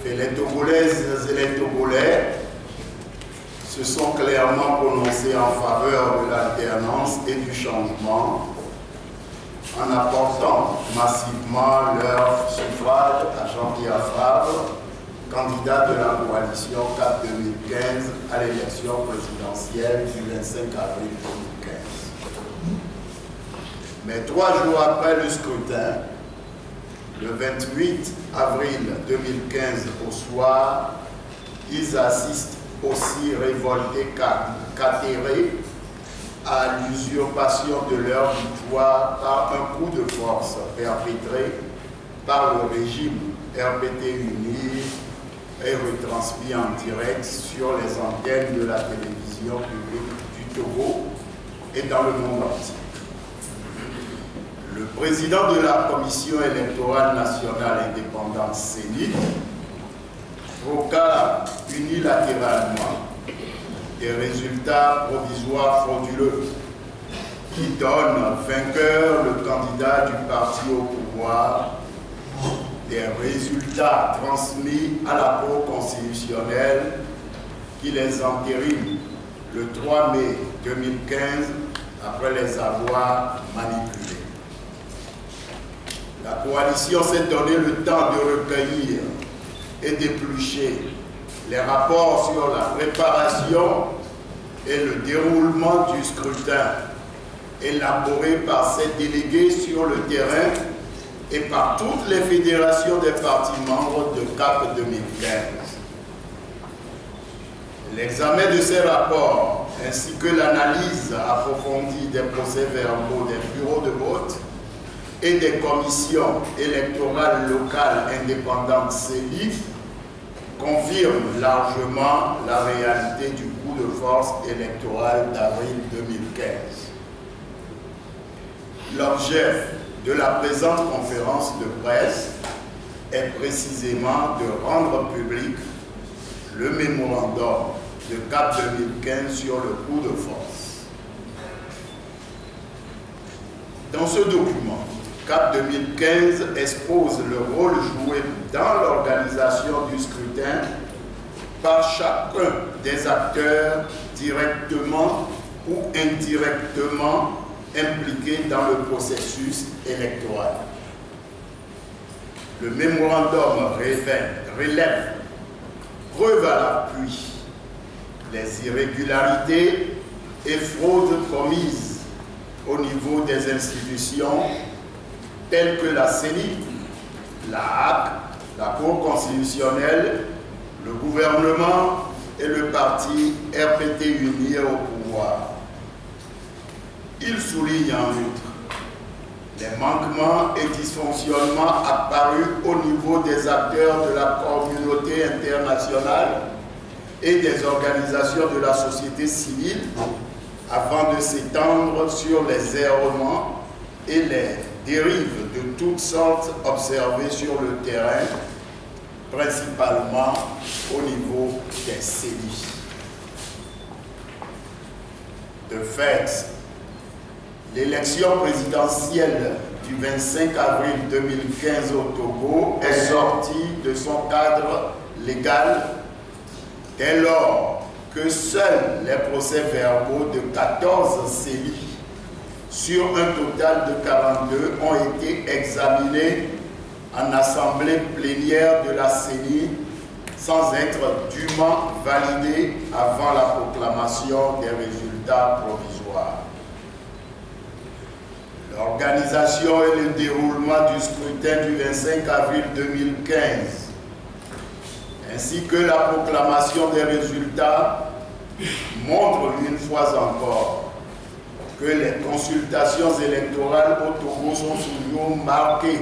effet, les Togolaises et les Togolais se sont clairement prononcés en faveur de l'alternance et du changement en apportant massivement leur suffrage à Jean-Pierre Favre, candidat de la coalition CAP 2015 à l'élection présidentielle du 25 avril 2015. Mais 3 jours après le scrutin, le 28 avril 2015 au soir, ils assistent aussi révoltés qu'atterrés à l'usurpation de leur victoire par un coup de force perpétré par le régime RPT uni et retransmis en direct sur les antennes de la télévision publique du Togo et dans le monde entier. Le président de la Commission électorale nationale indépendante CENI proclame unilatéralement des résultats provisoires frauduleux qui donnent vainqueur le candidat du parti au pouvoir, des résultats transmis à la Cour constitutionnelle qui les entérine le 3 mai 2015 après les avoir manipulés. La coalition s'est donné le temps de recueillir et d'éplucher les rapports sur la préparation et le déroulement du scrutin élaborés par ses délégués sur le terrain et par toutes les fédérations des partis membres de CAP 2015. L'examen de ces rapports ainsi que l'analyse approfondie des procès-verbaux des bureaux de vote et des commissions électorales locales indépendantes CELIF confirment largement la réalité du coup de force électoral d'avril 2015. L'objet de la présente conférence de presse est précisément de rendre public le mémorandum de CAP 2015 sur le coup de force. Dans ce document, CAP 2015 expose le rôle joué dans l'organisation du scrutin par chacun des acteurs directement ou indirectement impliqués dans le processus électoral. Le mémorandum relève, preuve à l'appui, les irrégularités et fraudes commises au niveau des institutions telles que la CENI, la HAC, la Cour constitutionnelle, le gouvernement et le parti RPT uni au pouvoir. Il souligne en outre les manquements et dysfonctionnements apparus au niveau des acteurs de la communauté internationale et des organisations de la société civile avant de s'étendre sur les errements et les dérives de toutes sortes observées sur le terrain, principalement au niveau des CELI. De fait, l'élection présidentielle du 25 avril 2015 au Togo est sortie de son cadre légal dès lors que seuls les procès-verbaux de 14 CELI sur un total de 42 ont été examinés en assemblée plénière de la CENI sans être dûment validés avant la proclamation des résultats provisoires. L'organisation et le déroulement du scrutin du 25 avril 2015, ainsi que la proclamation des résultats, montrent une fois encore que les consultations électorales au Togo sont toujours marquées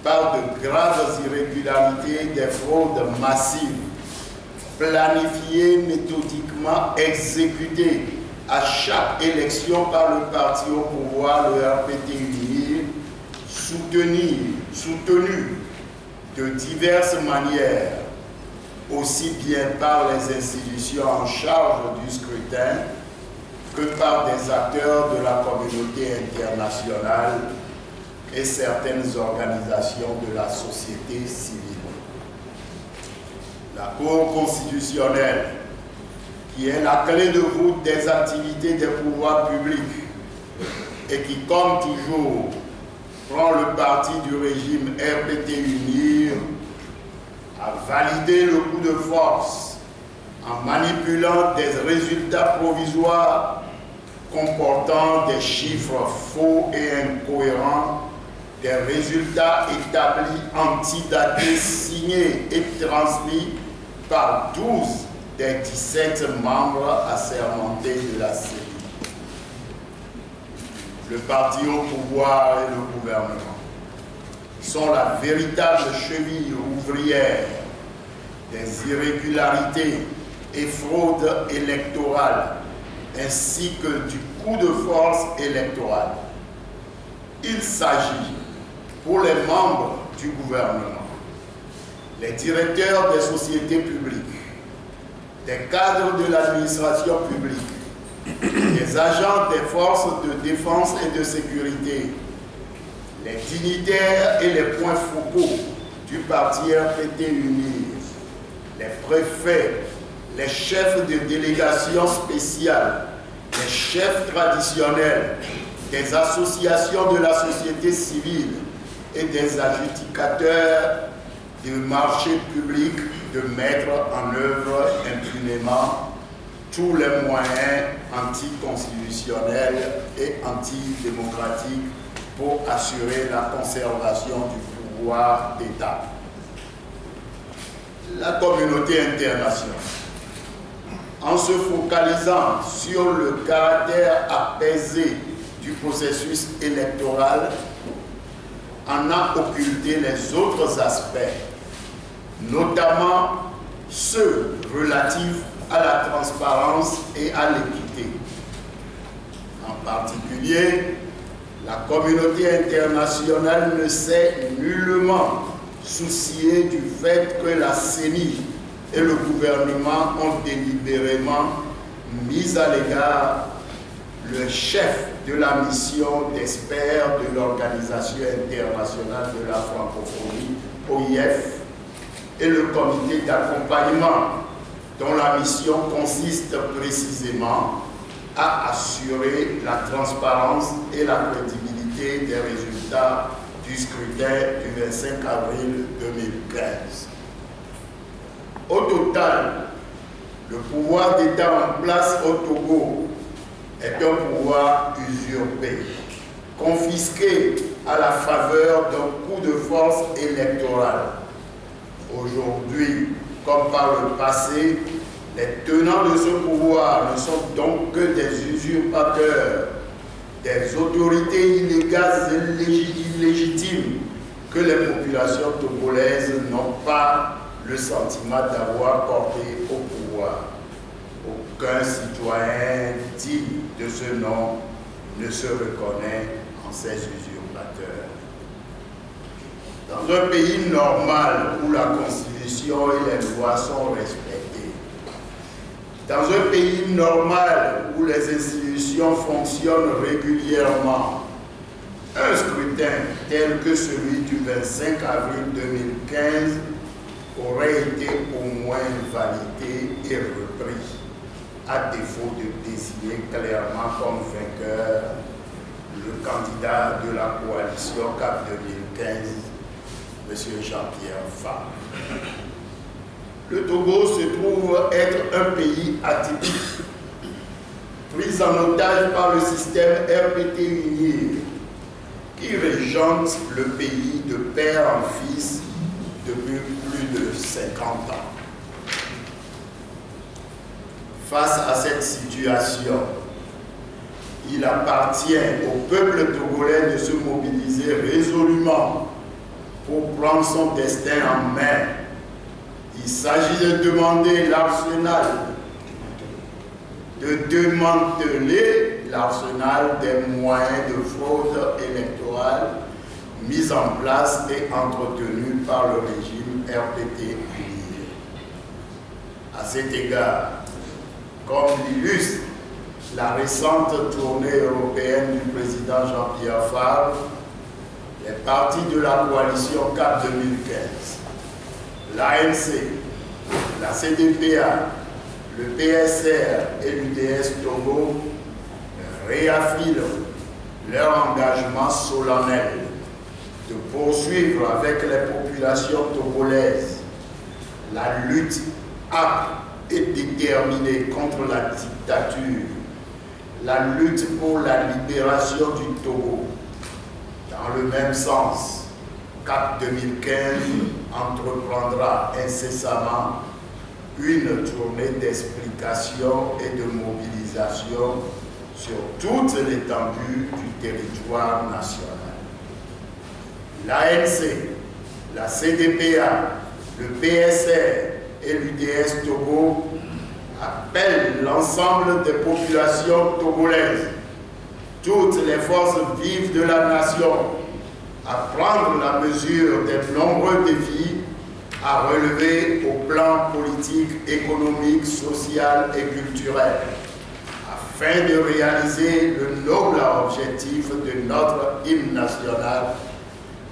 par de graves irrégularités, des fraudes massives, planifiées, méthodiquement exécutées à chaque élection par le parti au pouvoir, le RPT uni, soutenu de diverses manières, aussi bien par les institutions en charge du scrutin que par des acteurs de la communauté internationale et certaines organisations de la société civile. La Cour constitutionnelle, qui est la clé de voûte des activités des pouvoirs publics et qui, comme toujours, prend le parti du régime RPT-UNIR, a validé le coup de force en manipulant des résultats provisoires comportant des chiffres faux et incohérents, des résultats établis, antidatés, signés et transmis par 12 des 17 membres assermentés de la CENI. Le parti au pouvoir et le gouvernement sont la véritable cheville ouvrière des irrégularités et fraudes électorales, ainsi que du coup de force électoral. Il s'agit, pour les membres du gouvernement, les directeurs des sociétés publiques, des cadres de l'administration publique, les agents des forces de défense et de sécurité, les dignitaires et les points focaux du parti RPT-UNIR, les préfets, les chefs de délégation spéciale, les chefs traditionnels, des associations de la société civile et des adjudicateurs de marchés publics de mettre en œuvre impunément tous les moyens anticonstitutionnels et antidémocratiques pour assurer la conservation du pouvoir d'État. La communauté internationale, en se focalisant sur le caractère apaisé du processus électoral, en a occulté les autres aspects, notamment ceux relatifs à la transparence et à l'équité. En particulier, la communauté internationale ne s'est nullement souciée du fait que la CENI et le gouvernement ont délibérément mis à l'écart le chef de la mission d'experts de l'Organisation internationale de la francophonie, OIF, et le comité d'accompagnement, dont la mission consiste précisément à assurer la transparence et la crédibilité des résultats du scrutin du 25 avril 2015. Au total, le pouvoir d'État en place au Togo est un pouvoir usurpé, confisqué à la faveur d'un coup de force électoral. Aujourd'hui, comme par le passé, les tenants de ce pouvoir ne sont donc que des usurpateurs, des autorités illégales et illégitimes que les populations togolaises n'ont pas le sentiment d'avoir porté au pouvoir. Aucun citoyen digne de ce nom ne se reconnaît en ces usurpateurs. Dans un pays normal où la Constitution et les lois sont respectées, dans un pays normal où les institutions fonctionnent régulièrement, un scrutin tel que celui du 25 avril 2015 aurait été au moins validé et repris, à défaut de désigner clairement comme vainqueur le candidat de la coalition CAP 2015, M. Jean-Pierre Fabre. Le Togo se trouve être un pays atypique, pris en otage par le système RPT-UNIR, qui régente le pays de père en fils depuis plus de 50 ans. Face à cette situation, il appartient au peuple togolais de se mobiliser résolument pour prendre son destin en main. Il s'agit de demander l'arsenal, de démanteler l'arsenal des moyens de fraude électorale mis en place et entretenus par le régime RPT-UNIR. À cet égard, comme l'illustre la récente tournée européenne du président Jean-Pierre Fabre, les partis de la coalition CAP 2015, l'ANC, la CDPA, le PSR et l'UDS Togo réaffirment leur engagement solennel de poursuivre avec les populations togolaises la lutte âpre et déterminée contre la dictature, la lutte pour la libération du Togo. Dans le même sens, CAP 2015 entreprendra incessamment une tournée d'explication et de mobilisation sur toute l'étendue du territoire national. L'ANC, la CDPA, le PSR et l'UDS Togo appellent l'ensemble des populations togolaises, toutes les forces vives de la nation, à prendre la mesure des nombreux défis à relever au plan politique, économique, social et culturel, afin de réaliser le noble objectif de notre hymne national,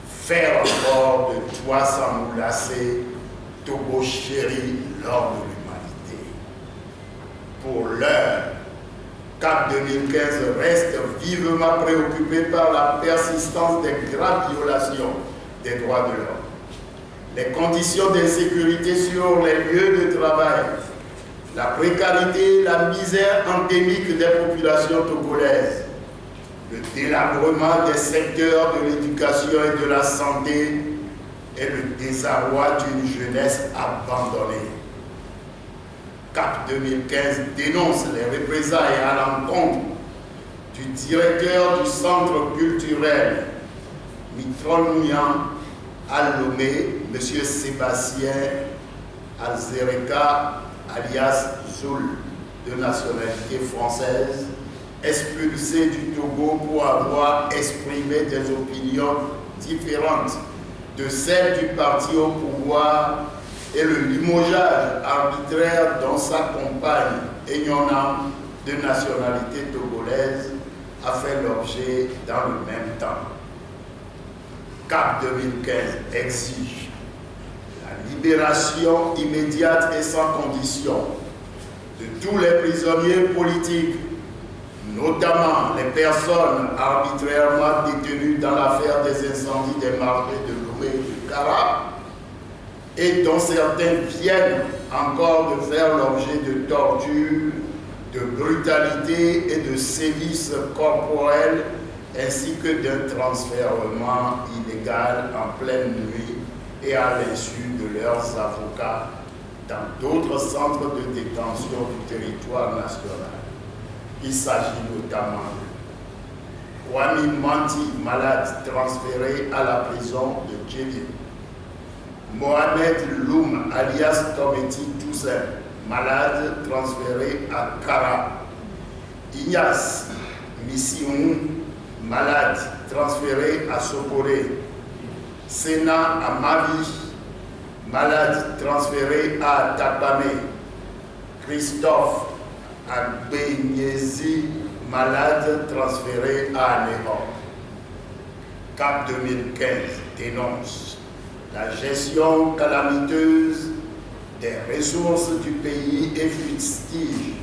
faire encore de toi sans nous lasser, Togo chéri, l'or de l'humanité. Pour l'heure, CAP 2015 reste vivement préoccupé par la persistance des graves violations des droits de l'homme, les conditions d'insécurité sur les lieux de travail, la précarité, la misère endémique des populations togolaises, le délabrement des secteurs de l'éducation et de la santé et le désarroi d'une jeunesse abandonnée. CAP 2015 dénonce les représailles à l'encontre du directeur du centre culturel Mitronouyan à Lomé, M. Sébastien Alzereka, alias Zoul, de nationalité française, expulsé du Togo pour avoir exprimé des opinions différentes de celles du parti au pouvoir et le limogeage arbitraire dont sa compagne Egnonam, de nationalité togolaise, a fait l'objet dans le même temps. CAP 2015 exige la libération immédiate et sans condition de tous les prisonniers politiques, notamment les personnes arbitrairement détenues dans l'affaire des incendies des marchés de Lomé et de Kara, et dont certains viennent encore de faire l'objet de tortures, de brutalité et de sévices corporels, ainsi que d'un transfèrement illégal en pleine nuit et à l'insu de leurs avocats dans d'autres centres de détention du territoire national. Il s'agit notamment de Kwame Manti, malade, transféré à la prison de Djéville. Mohamed Loum, alias Tometi Toussaint, malade, transféré à Kara. Ignace Missioun, malade, transféré à Sokoré. Sena Amavi, malade, transféré à Tapamé. Christophe Agbenyezi, malade, transféré à Néron. CAP 2015 dénonce la gestion calamiteuse des ressources du pays et fustige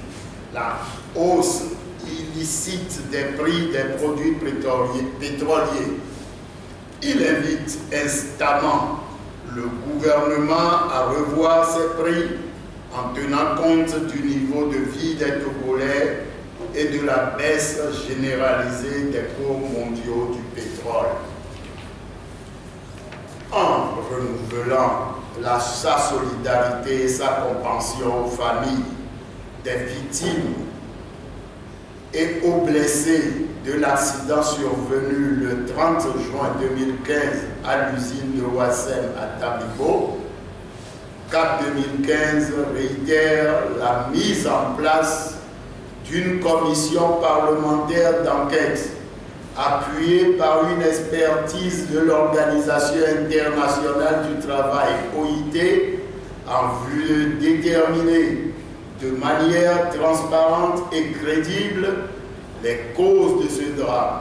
la hausse illicite des prix des produits pétroliers. Il invite instamment le gouvernement à revoir ses prix en tenant compte du niveau de vie des Togolais et de la baisse généralisée des cours mondiaux du pétrole. En renouvelant sa solidarité et sa compassion aux familles des victimes et aux blessés de l'accident survenu le 30 juin 2015 à l'usine de Wassem à Tabibo, CAP 2015 réitère la mise en place d'une commission parlementaire d'enquête appuyée par une expertise de l'Organisation internationale du travail, OIT, en vue de déterminer de manière transparente et crédible les causes de ce drame,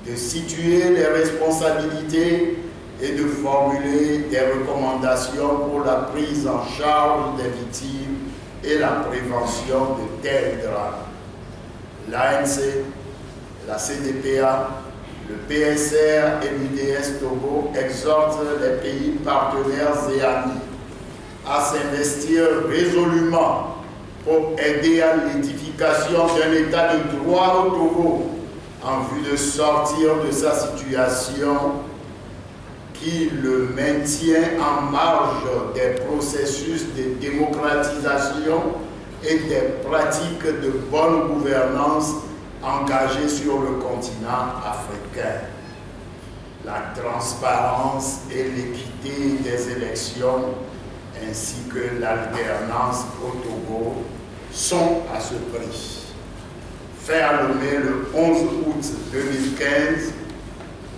de situer les responsabilités et de formuler des recommandations pour la prise en charge des victimes et la prévention de tels drames. L'ANC, la CDPA, le PSR et l'UDS Togo exhortent les pays partenaires et amis à s'investir résolument pour aider à l'édification d'un état de droit au Togo en vue de sortir de sa situation qui le maintient en marge des processus de démocratisation et des pratiques de bonne gouvernance engagées sur le continent africain. La transparence et l'équité des élections ainsi que l'alternance au Togo sont à ce prix. Faire nommé le 11 août 2015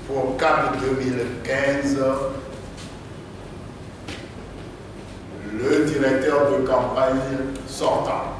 pour CAP 2015, le directeur de campagne sortant.